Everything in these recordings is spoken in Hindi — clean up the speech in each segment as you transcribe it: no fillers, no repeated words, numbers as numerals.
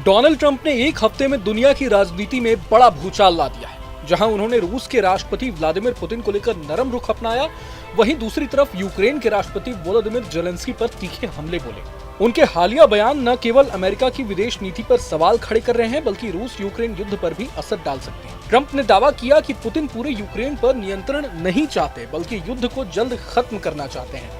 डोनाल्ड ट्रंप ने एक हफ्ते में दुनिया की राजनीति में बड़ा भूचाल ला दिया है। जहां उन्होंने रूस के राष्ट्रपति व्लादिमीर पुतिन को लेकर नरम रुख अपनाया, वहीं दूसरी तरफ यूक्रेन के राष्ट्रपति वोलोदिमीर जेलेंस्की पर तीखे हमले बोले। उनके हालिया बयान न केवल अमेरिका की विदेश नीति पर सवाल खड़े कर रहे हैं, बल्कि रूस यूक्रेन युद्ध पर भी असर डाल सकते हैं। ट्रंप ने दावा किया कि पुतिन पूरे यूक्रेन पर नियंत्रण नहीं चाहते, बल्कि युद्ध को जल्द खत्म करना चाहते हैं।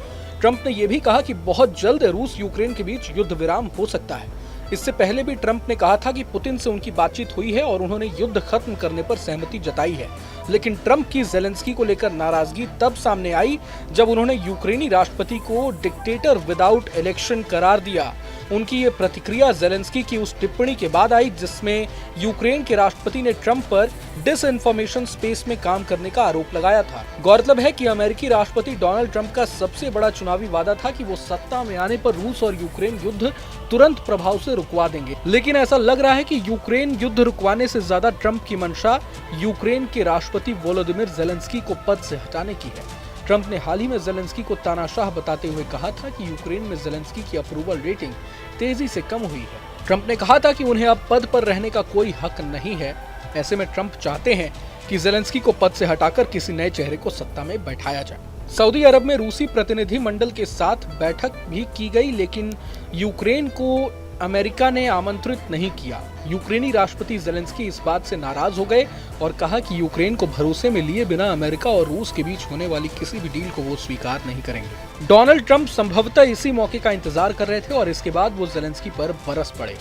ट्रंप ने यह भी कहा कि बहुत जल्द रूस यूक्रेन के बीच युद्ध विराम हो सकता है। इससे पहले भी ट्रंप ने कहा था कि पुतिन से उनकी बातचीत हुई है और उन्होंने युद्ध खत्म करने पर सहमति जताई है। लेकिन ट्रंप की जेलेंस्की को लेकर नाराजगी तब सामने आई जब उन्होंने यूक्रेनी राष्ट्रपति को डिक्टेटर विदाउट इलेक्शन करार दिया। उनकी ये प्रतिक्रिया जेलेंस्की की उस टिप्पणी के बाद आई जिसमें यूक्रेन के राष्ट्रपति ने ट्रंप पर डिसइंफॉर्मेशन स्पेस में काम करने का आरोप लगाया था। गौरतलब है कि अमेरिकी राष्ट्रपति डोनाल्ड ट्रंप का सबसे बड़ा चुनावी वादा था कि वो सत्ता में आने पर रूस और यूक्रेन युद्ध तुरंत प्रभाव से रुकवा देंगे। लेकिन ऐसा लग रहा है कि यूक्रेन युद्ध रुकवाने से ज्यादा ट्रंप की मंशा यूक्रेन के राष्ट्रपति वोलोदिमीर जेलेंस्की को पद से हटाने की है। ट्रंप ने हाल ही में जेलेंस्की को तानाशाह बताते हुए कहा था कि यूक्रेन में जेलेंस्की की अप्रूवल रेटिंग तेजी से कम हुई है। ट्रंप ने कहा था कि उन्हें अब पद पर रहने का कोई हक नहीं है। ऐसे में ट्रंप चाहते हैं कि जेलेंस्की को पद से हटाकर किसी नए चेहरे को सत्ता में बैठाया जाए। सऊदी अरब में रूसी प्रतिनिधि मंडल के साथ बैठक भी की गई, लेकिन यूक्रेन को अमेरिका ने आमंत्रित नहीं किया। यूक्रेनी राष्ट्रपति जेलेंस्की इस बात से नाराज हो गए और कहा कि यूक्रेन को भरोसे में लिए बिना अमेरिका और रूस के बीच होने वाली किसी भी डील को वो स्वीकार नहीं करेंगे। डोनाल्ड ट्रंप संभवतः इसी मौके का इंतजार कर रहे थे और इसके बाद वो जेलेंस्की पर बरस पड़े।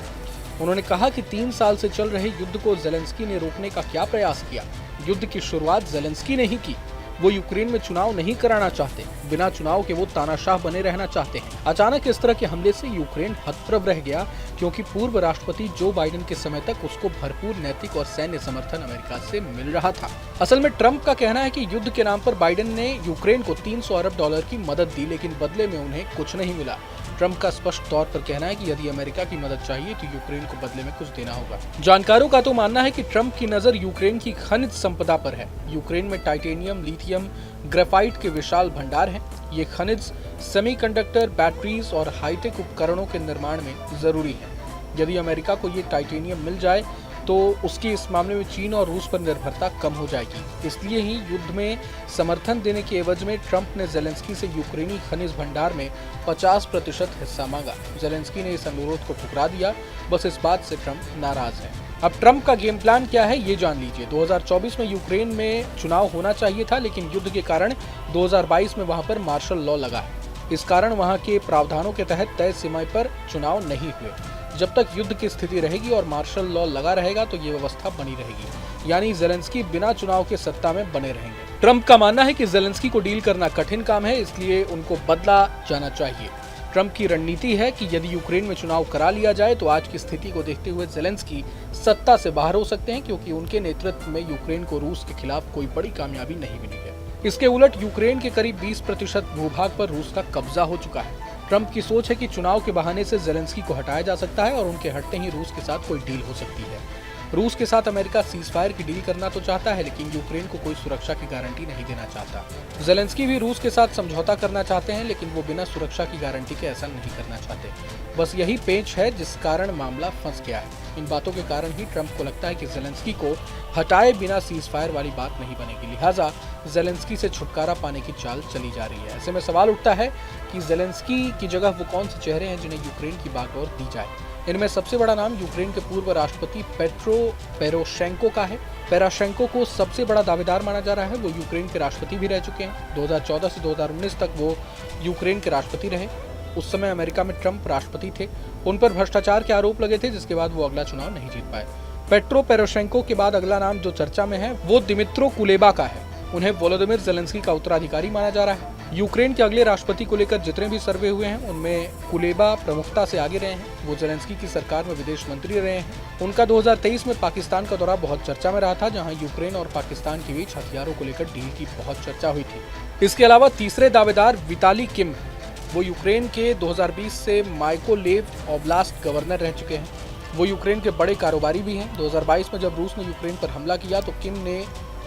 उन्होंने कहा कि 3 साल से चल रहे युद्ध को जेलेंस्की ने रोकने का क्या प्रयास किया। युद्ध की शुरुआत जेलेंस्की ने ही की। वो यूक्रेन में चुनाव नहीं कराना चाहते। बिना चुनाव के वो तानाशाह बने रहना चाहते हैं। अचानक इस तरह के हमले से यूक्रेन हतप्रभ रह गया, क्योंकि पूर्व राष्ट्रपति जो बाइडेन के समय तक उसको भरपूर नैतिक और सैन्य समर्थन अमेरिका से मिल रहा था। असल में ट्रंप का कहना है कि युद्ध के नाम पर बाइडेन ने यूक्रेन को $300 अरब की मदद दी, लेकिन बदले में उन्हें कुछ नहीं मिला। ट्रंप का स्पष्ट तौर पर कहना है कि यदि अमेरिका की मदद चाहिए तो यूक्रेन को बदले में कुछ देना होगा। जानकारों का तो मानना है कि ट्रंप की नजर यूक्रेन की खनिज संपदा पर है। यूक्रेन में टाइटेनियम, लिथियम, ग्रेफाइट के विशाल भंडार हैं। ये खनिज सेमीकंडक्टर, बैटरीज और हाईटेक उपकरणों के निर्माण में जरूरी है। यदि अमेरिका को ये टाइटेनियम मिल जाए तो उसकी इस मामले में चीन और रूस पर निर्भरता कम हो जाएगी। इसलिए ही युद्ध में समर्थन देने के एवज में ट्रंप ने जेलेंस्की से यूक्रेनी खनिज भंडार में 50% हिस्सा मांगा। जेलेंस्की ने इस अनुरोध को ठुकरा दिया। बस इस बात से ट्रंप नाराज है। अब ट्रंप का गेम प्लान क्या है ये जान लीजिए। 2024 में यूक्रेन में चुनाव होना चाहिए था, लेकिन युद्ध के कारण 2022 में वहां पर मार्शल लॉ लगा है। इस कारण वहां के प्रावधानों के तहत तय सीमा पर चुनाव नहीं हुए। जब तक युद्ध की स्थिति रहेगी और मार्शल लॉ लगा रहेगा तो ये व्यवस्था बनी रहेगी, यानी जेलेंस्की बिना चुनाव के सत्ता में बने रहेंगे। ट्रंप का मानना है कि जेलेंस्की को डील करना कठिन काम है, इसलिए उनको बदला जाना चाहिए। ट्रंप की रणनीति है कि यदि यूक्रेन में चुनाव करा लिया जाए तो आज की स्थिति को देखते हुए जेलेंस्की सत्ता से बाहर हो सकते हैं, क्योंकि उनके नेतृत्व में यूक्रेन को रूस के खिलाफ कोई बड़ी कामयाबी नहीं मिली है। इसके उलट यूक्रेन के करीब 20% भूभाग पर रूस का कब्जा हो चुका है। ट्रंप की सोच है कि चुनाव के बहाने से जेलेंस्की को हटाया जा सकता है और उनके हटते ही रूस के साथ कोई डील हो सकती है। रूस के साथ अमेरिका सीजफायर की डील करना तो चाहता है, लेकिन यूक्रेन को कोई सुरक्षा की गारंटी नहीं देना चाहता। जेलेंस्की भी रूस के साथ समझौता करना चाहते हैं, लेकिन वो बिना सुरक्षा की गारंटी के ऐसा नहीं करना चाहते। बस यही पेंच है जिस कारण मामला फंस गया है। इन बातों के कारण ही ट्रंप को लगता है कि जेलेंस्की को हटाए बिना सीजफायर वाली बात नहीं बनेगी। लिहाजा जेलेंस्की से छुटकारा पाने की चाल चली जा रही है। ऐसे में सवाल उठता है कि जेलेंस्की की जगह वो कौन से चेहरे हैं जिन्हें यूक्रेन की बागडोर दी जाए। इनमें सबसे बड़ा नाम यूक्रेन के पूर्व राष्ट्रपति पेट्रो पेरोशेंको का है। पेरोशेंको को सबसे बड़ा दावेदार माना जा रहा है। वो यूक्रेन के राष्ट्रपति भी रह चुके हैं। 2014 से 2019 तक वो यूक्रेन के राष्ट्रपति रहे। उस समय अमेरिका में ट्रंप राष्ट्रपति थे। उन पर भ्रष्टाचार के आरोप लगे थे, जिसके बाद वो अगला चुनाव नहीं जीत पाए। पेट्रो पेरोशेंको के बाद अगला नाम जो चर्चा में है वो दिमित्रो कुलेबा का है। उन्हें वोलोदिमीर जेलेंस्की का उत्तराधिकारी माना जा रहा है। यूक्रेन के अगले राष्ट्रपति को लेकर जितने भी सर्वे हुए हैं उनमें कुलेबा प्रमुखता से आगे रहे हैं। वो जेलेंस्की की सरकार में विदेश मंत्री रहे हैं। उनका 2023 में पाकिस्तान का दौरा बहुत चर्चा में रहा था, जहां यूक्रेन और पाकिस्तान के बीच हथियारों को लेकर डील की बहुत चर्चा हुई थी। इसके अलावा तीसरे दावेदार विताली किम हैं। वो यूक्रेन के 2020 से माइकोलेव ओब्लास्ट गवर्नर रह चुके हैं। वो यूक्रेन के बड़े कारोबारी भी हैं। 2022 में जब रूस ने यूक्रेन पर हमला किया तो किम ने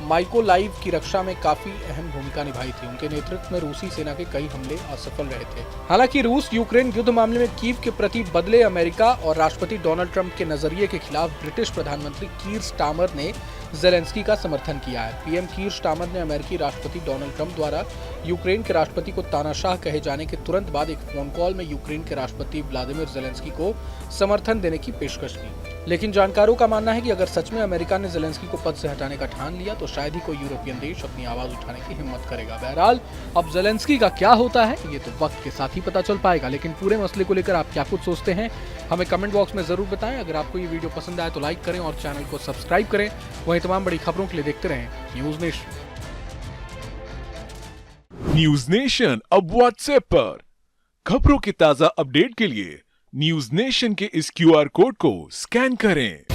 माइकोलाइव की रक्षा में काफी अहम भूमिका निभाई थी। उनके नेतृत्व में रूसी सेना के कई हमले असफल रहे थे। हालांकि रूस यूक्रेन युद्ध मामले में कीव के प्रति बदले अमेरिका और राष्ट्रपति डोनाल्ड ट्रंप के नजरिए के खिलाफ ब्रिटिश प्रधानमंत्री कीर स्टारमर ने जेलेंस्की का समर्थन किया है। पीएम कीर स्टारमर ने अमेरिकी राष्ट्रपति डोनाल्ड ट्रंप द्वारा यूक्रेन के राष्ट्रपति को तानाशाह कहे जाने के तुरंत बाद एक फोन कॉल में यूक्रेन के राष्ट्रपति व्लादिमीर जेलेंस्की को समर्थन देने की पेशकश की। लेकिन जानकारों का मानना है कि अगर सच में अमेरिका ने जेलेंस्की को पद से हटाने का ठान लिया तो शायद ही कोई यूरोपियन देश अपनी आवाज उठाने की हिम्मत करेगा। बहरहाल अब जेलेंस्की का क्या होता है ये तो वक्त के साथ ही पता चल पाएगा। लेकिन पूरे मसले को लेकर आप क्या कुछ सोचते हैं हमें कमेंट बॉक्स में जरूर बताएं। अगर आपको ये वीडियो पसंद आए तो लाइक करें और चैनल को सब्सक्राइब करें। वहीं तमाम बड़ी खबरों के लिए देखते रहें न्यूज नेशन। न्यूज नेशन अब व्हाट्सएप पर खबरों के ताजा अपडेट के लिए न्यूज नेशन के इस QR कोड को स्कैन करें।